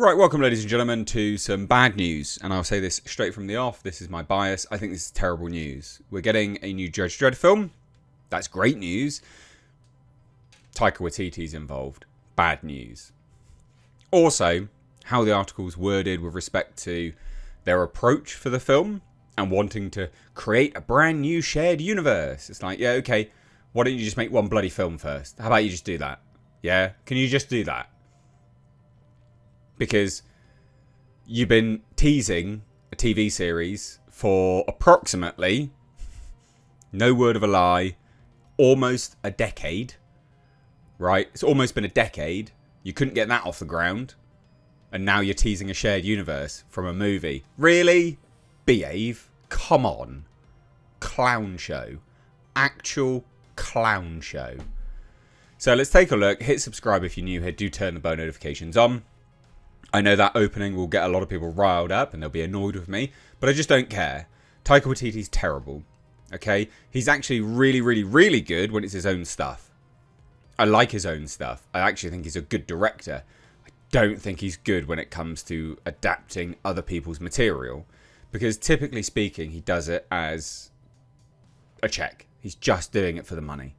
Right, welcome ladies and gentlemen to some bad news, and I'll say this straight from the off, this is my bias. I think this is terrible news. We're getting a new Judge Dredd film. That's great news. Taika Waititi's involved. Bad news. Also, how the article's worded with respect to their approach for the film and wanting to create a brand new shared universe. It's like, yeah, okay, why don't you just make one bloody film first? How about you just do that? Yeah? Can you just do that? Because you've been teasing a TV series for approximately, no word of a lie, almost a decade, right? It's almost been a decade. You couldn't get that off the ground. And now you're teasing a shared universe from a movie. Really? Behave. Come on. Clown show. Actual clown show. So let's take a look. Hit subscribe if you're new here. Do turn the bell notifications on. I know that opening will get a lot of people riled up and they'll be annoyed with me, but I just don't care. Taika Waititi's terrible, okay? He's actually really, really, really good when it's his own stuff. I like his own stuff. I actually think he's a good director. I don't think he's good when it comes to adapting other people's material, because typically speaking, he does it as a check. He's just doing it for the money.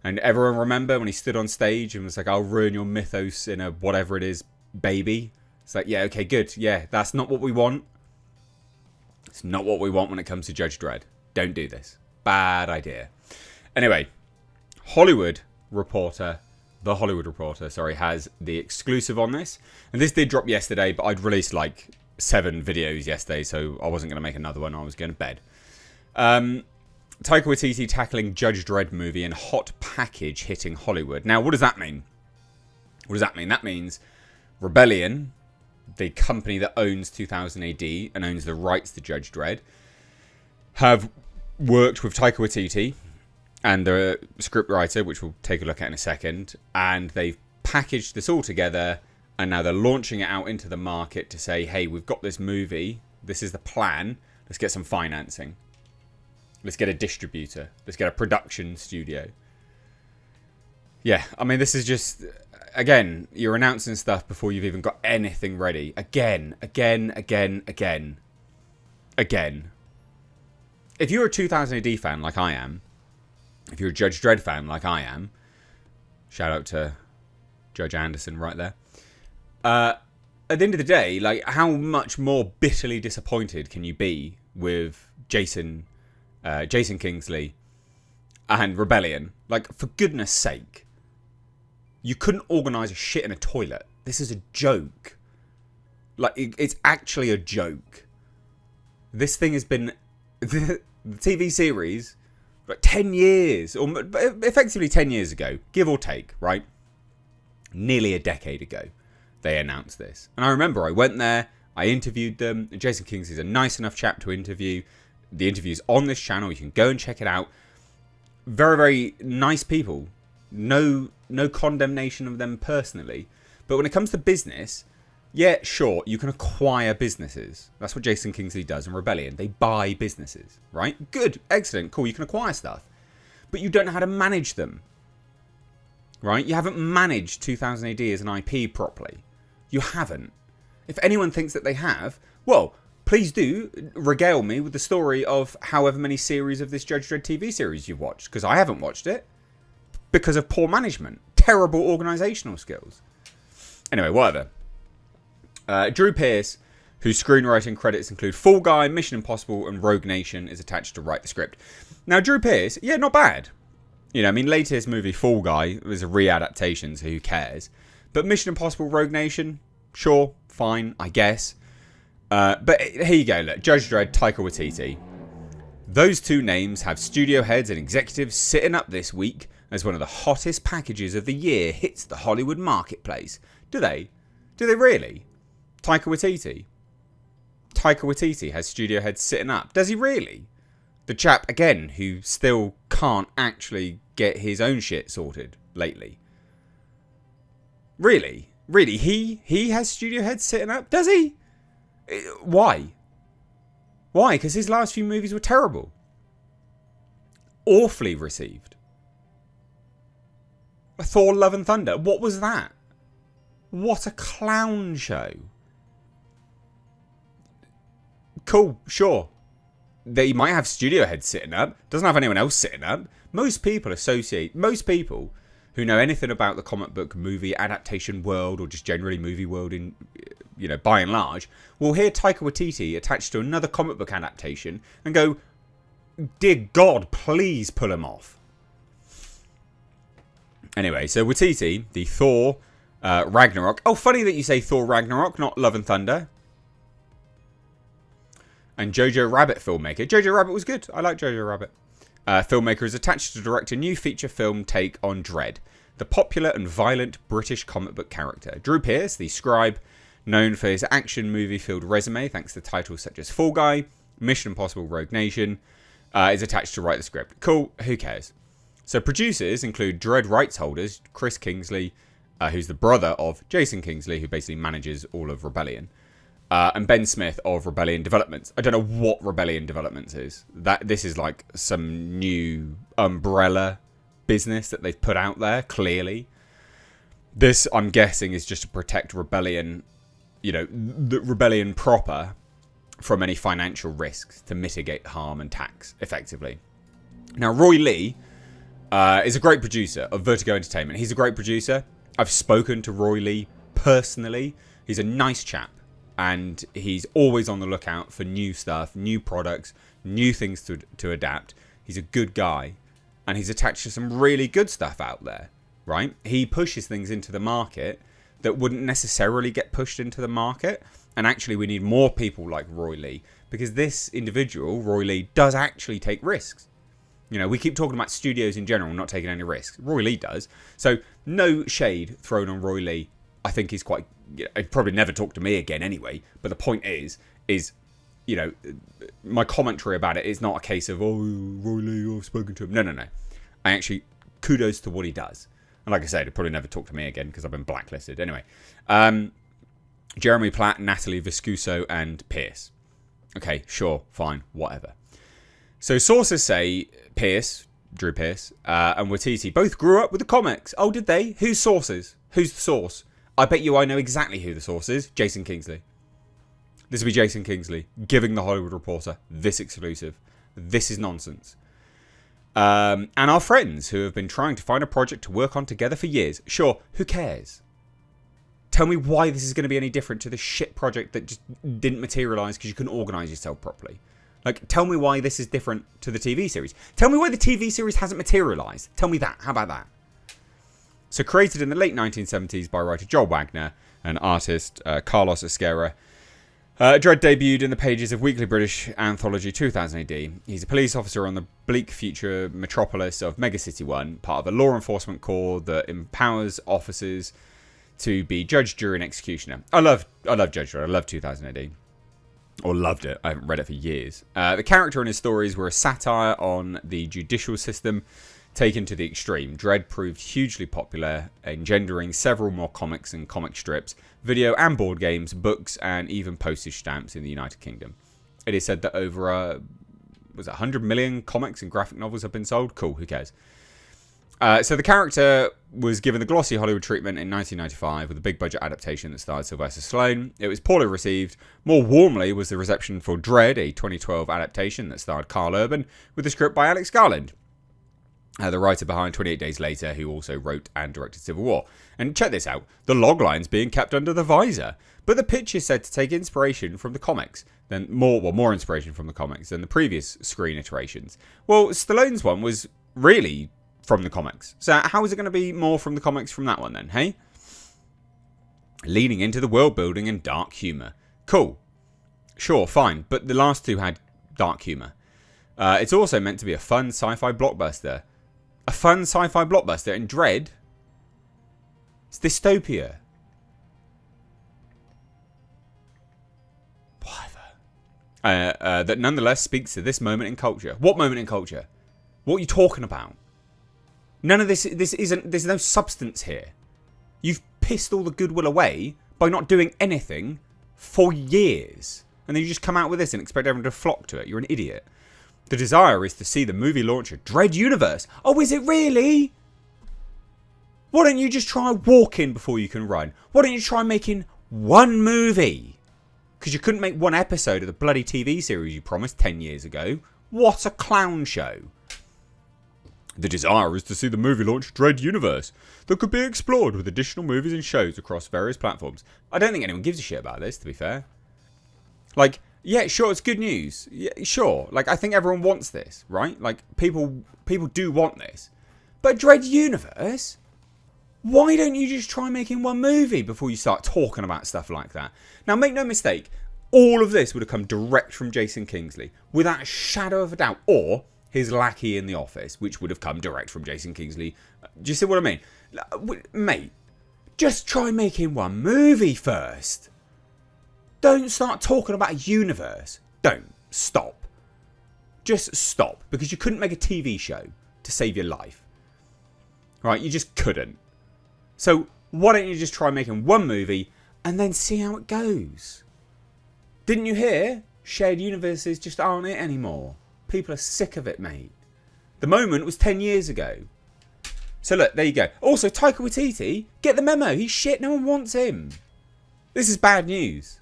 And everyone remember when he stood on stage and was like, I'll ruin your mythos in a whatever it is, baby. It's like, yeah, okay, good. Yeah, that's not what we want. It's not what we want when it comes to Judge Dredd. Don't do this. Bad idea. Anyway, The Hollywood Reporter, has the exclusive on this. And this did drop yesterday, but I'd released like 7 videos yesterday, so I wasn't going to make another one. I was going to bed. Taika Waititi tackling Judge Dredd movie and hot package hitting Hollywood. Now, what does that mean? What does that mean? That means Rebellion, the company that owns 2000 AD and owns the rights to Judge Dredd, have worked with Taika Waititi and the scriptwriter, which we'll take a look at in a second, and they've packaged this all together, and now they're launching it out into the market to say, hey, we've got this movie, this is the plan, let's get some financing. Let's get a distributor. Let's get a production studio. Yeah, I mean, this is just... Again, you're announcing stuff before you've even got anything ready. Again. If you're a 2000 AD fan like I am, if you're a Judge Dredd fan like I am, shout out to Judge Anderson right there. At the end of the day, like, how much more bitterly disappointed can you be with Jason Kingsley and Rebellion? Like, for goodness sake. You couldn't organise a shit in a toilet. This is a joke. Like, it's actually a joke. This thing has been... The TV series, like 10 years, or effectively 10 years ago, give or take, right? Nearly a decade ago, they announced this. And I remember I went there, I interviewed them, and Jason Kingsley's a nice enough chap to interview. The interview's on this channel, you can go and check it out. Very, very nice people. No condemnation of them personally. But when it comes to business, yeah, sure, you can acquire businesses. That's what Jason Kingsley does in Rebellion. They buy businesses, right? Good, excellent, cool, you can acquire stuff. But you don't know how to manage them, right? You haven't managed 2000 AD as an IP properly. You haven't. If anyone thinks that they have, well, please do regale me with the story of however many series of this Judge Dredd TV series you've watched, because I haven't watched it. Because of poor management. Terrible organisational skills. Anyway, whatever. Drew Pearce, whose screenwriting credits include Fall Guy, Mission Impossible, and Rogue Nation, is attached to write the script. Now, Drew Pearce, yeah, not bad. You know, I mean, latest movie, Fall Guy, was a re-adaptation, so who cares? But Mission Impossible, Rogue Nation, sure, fine, I guess. But here you go, look. Judge Dredd, Taika Waititi. Those two names have studio heads and executives sitting up this week as one of the hottest packages of the year hits the Hollywood marketplace. Do they? Do they really? Taika Waititi. Taika Waititi has studio heads sitting up. Does he really? The chap, again, who still can't actually get his own shit sorted lately. Really? Really? He has studio heads sitting up? Does he? Why? Why? Because his last few movies were terrible. Awfully received. Thor Love and Thunder. What was that? What a clown show. Cool, sure. They might have studio heads sitting up. Doesn't have anyone else sitting up. Most people who know anything about the comic book movie adaptation world, or just generally movie world in, by and large, will hear Taika Waititi attached to another comic book adaptation and go, dear God, please pull him off. Anyway, so Waititi, the Thor Ragnarok. Oh, funny that you say Thor Ragnarok, not Love and Thunder. And Jojo Rabbit filmmaker. Jojo Rabbit was good. I like Jojo Rabbit. Filmmaker is attached to direct a new feature film take on Dredd, the popular and violent British comic book character. Drew Pearce, the scribe, known for his action movie-filled resume thanks to titles such as Fall Guy, Mission Impossible Rogue Nation, is attached to write the script. Cool, who cares? So producers include Dredd rights holders, Chris Kingsley, who's the brother of Jason Kingsley, who basically manages all of Rebellion, and Ben Smith of Rebellion Developments. I don't know what Rebellion Developments is. This is like some new umbrella business that they've put out there, clearly. This, I'm guessing, is just to protect Rebellion, the Rebellion proper, from any financial risks, to mitigate harm and tax, effectively. Now, Roy Lee is a great producer of Vertigo Entertainment. He's a great producer. I've spoken to Roy Lee personally. He's a nice chap. And he's always on the lookout for new stuff, new products, new things to adapt. He's a good guy. And he's attached to some really good stuff out there, right? He pushes things into the market that wouldn't necessarily get pushed into the market. And actually, we need more people like Roy Lee. Because this individual, Roy Lee, does actually take risks. We keep talking about studios in general not taking any risks. Roy Lee does. So, no shade thrown on Roy Lee. I think he's quite... He'd probably never talk to me again anyway. But the point is, my commentary about it is not a case of, oh, Roy Lee, I've spoken to him. No. I actually, kudos to what he does. And like I said, he'd probably never talk to me again because I've been blacklisted. Anyway, Jeremy Platt, Natalie Viscuso, and Pierce. Okay, sure, fine, whatever. So sources say Drew Pearce, and Waititi both grew up with the comics. Oh, did they? Whose sources? Who's the source? I bet you I know exactly who the source is. Jason Kingsley. This will be Jason Kingsley giving The Hollywood Reporter this exclusive. This is nonsense. And our friends who have been trying to find a project to work on together for years. Sure, who cares? Tell me why this is going to be any different to the shit project that just didn't materialise because you couldn't organise yourself properly. Like, tell me why this is different to the TV series. Tell me why the TV series hasn't materialised. Tell me that. How about that? So created in the late 1970s by writer Joel Wagner and artist Carlos Esquerra, Dredd debuted in the pages of Weekly British Anthology 2000 AD. He's a police officer on the bleak future metropolis of Megacity 1, part of a law enforcement corps that empowers officers to be judge, jury, and executioner. I love Judge Dredd. I love 2000 AD. Or loved it. I haven't read it for years. The character and his stories were a satire on the judicial system, taken to the extreme. Dredd proved hugely popular, engendering several more comics and comic strips, video and board games, books, and even postage stamps in the United Kingdom. It is said that over 100 million comics and graphic novels have been sold. Cool, who cares? So the character was given the glossy Hollywood treatment in 1995 with a big budget adaptation that starred Sylvester Stallone. It was poorly received. More warmly was the reception for Dredd, a 2012 adaptation that starred Carl Urban, with a script by Alex Garland, the writer behind 28 Days Later, who also wrote and directed Civil War. And check this out, the logline's being kept under the visor. But the pitch is said to take inspiration from the comics, more inspiration from the comics than the previous screen iterations. Well, Stallone's one was really from the comics. So how is it going to be more from the comics from that one then, hey? Leaning into the world building and dark humour. Cool. Sure, fine. But the last two had dark humour. It's also meant to be a fun sci-fi blockbuster. A fun sci-fi blockbuster. In Dredd, it's dystopia. Whatever. That nonetheless speaks to this moment in culture. What moment in culture? What are you talking about? None of this isn't, there's no substance here. You've pissed all the goodwill away by not doing anything for years. And then you just come out with this and expect everyone to flock to it. You're an idiot. The desire is to see the movie launch a Dredd universe. Oh, is it really? Why don't you just try walking before you can run? Why don't you try making one movie? Because you couldn't make one episode of the bloody TV series you promised 10 years ago. What a clown show. The desire is to see the movie launch Dredd universe that could be explored with additional movies and shows across various platforms. I don't think anyone gives a shit about this, to be fair. Like, yeah, sure, it's good news. Yeah, sure. Like, I think everyone wants this, right? Like, people do want this. But Dredd universe? Why don't you just try making one movie before you start talking about stuff like that? Now, make no mistake, all of this would have come direct from Jason Kingsley, without a shadow of a doubt, or his lackey in the office, which would have come direct from Jason Kingsley. Do you see what I mean? Mate, just try making one movie first. Don't start talking about a universe. Don't. Stop. Just stop, because you couldn't make a TV show to save your life. Right? You just couldn't. So why don't you just try making one movie and then see how it goes? Didn't you hear? Shared universes just aren't it anymore. People are sick of it, mate. The moment was 10 years ago. So look, there you go. Also, Taika Waititi, get the memo. He's shit. No one wants him. This is bad news.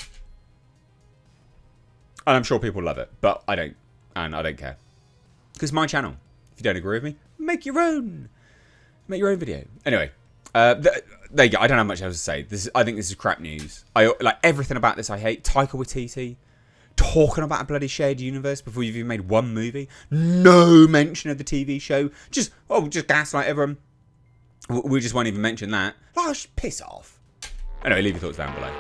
And I'm sure people love it, but I don't. And I don't care. Because my channel. If you don't agree with me, make your own. Make your own video. Anyway. There you go. I don't have much else to say. I think this is crap news. I like everything about this. I hate Taika Waititi talking about a bloody shared universe before you've even made one movie. No mention of the TV show. Just gaslight everyone. We just won't even mention that. Oh, piss off. Anyway, leave your thoughts down below.